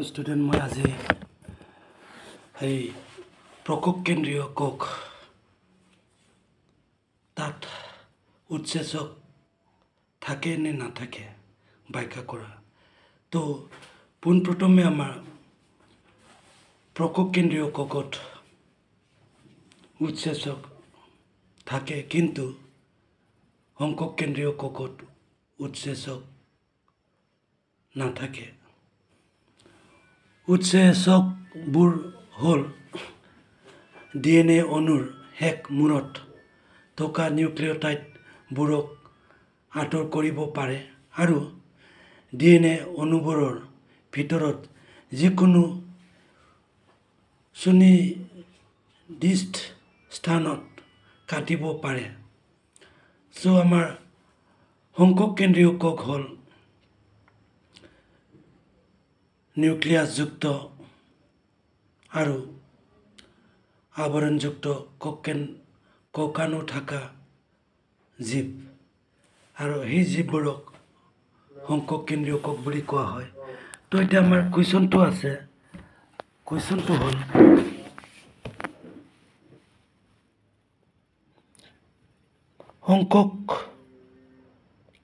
Student মই আজি এই প্ৰকোপ কেন্দ্ৰীয় কোষ তাত উৎসেচক থাকে নে নাথাকে ব্যাখ্যা কৰা। তো পোনপ্ৰথমে আমাৰ প্ৰকোপ কেন্দ্ৰীয় কোষত উৎসেচক থাকে, কিন্তু সংকক কেন্দ্ৰীয় কোষত উৎসেচক নাথাকে। উৎসেচকবোৰ হ'ল DNA অণুৰ শেষ মূৰত থকা নিউক্লিঅটাইডবোৰক আঁতৰ কৰিব পাৰে আৰু DNA অণুবোৰৰ ভিতৰত যিকোনো সুনিৰ্দিষ্ট স্থানত কাটিব পাৰে। আমাৰ সংকক কেন্দ্ৰীয় কোষ হ'ল নিউক্লিয়াছযুক্ত আৰু আৱৰণযুক্ত কোষাণু থকা জীৱ, আৰু সেই জীৱবোৰক সংকক কেন্দ্ৰীয় কোষ বুলি কোৱা হয়। তো এতিয়া আমাৰ কুৱেশ্যনটো আছে, কুৱেশ্যনটো হ'ল সংকক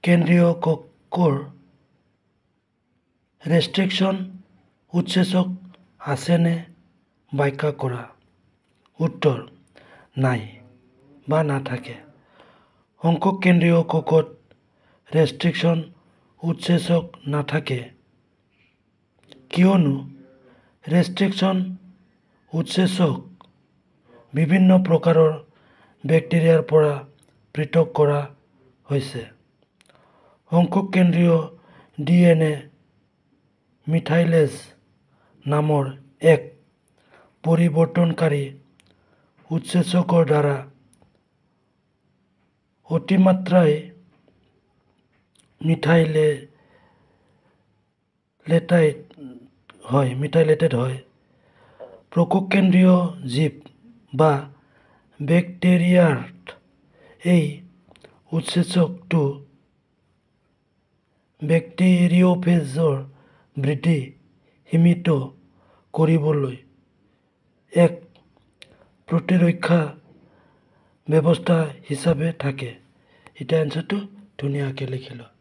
কেন্দ্ৰীয় কোষৰ ৰেষ্ট্ৰিকশ্যন উৎসেচক আছেনে ব্যাখ্যা কৰা। উত্তৰ: নাই বা নাথাকে। সংকক কেন্দ্ৰীয় কোষত ৰেষ্ট্ৰিকশ্যন উৎসেচক নাথাকে, কিয়নো ৰেষ্ট্ৰিকশ্যন উৎসেচক বিভিন্ন প্ৰকাৰৰ বেক্টেৰিয়াৰ পৰা পৃথক কৰা হৈছে। সংকক কেন্দ্ৰীয় DNA মিথাইলেজ নামৰ এক পৰিৱৰ্তনকাৰী উৎসেচকৰ দ্বাৰা অতিমাত্ৰাই মিথাইলেটেড হয়। প্ৰকোপ কেন্দ্ৰীয় জীৱ বা বেক্টেৰিয়াত এই উৎসেচকটো বেক্টেৰিওফেজৰ বৃদ্ধি সীমিত কৰিবলৈ এক প্ৰতিৰক্ষা ব্যৱস্থা হিচাপে থাকে। এতিয়া এনচাৰটো ধুনীয়াকৈ লিখি লওঁ।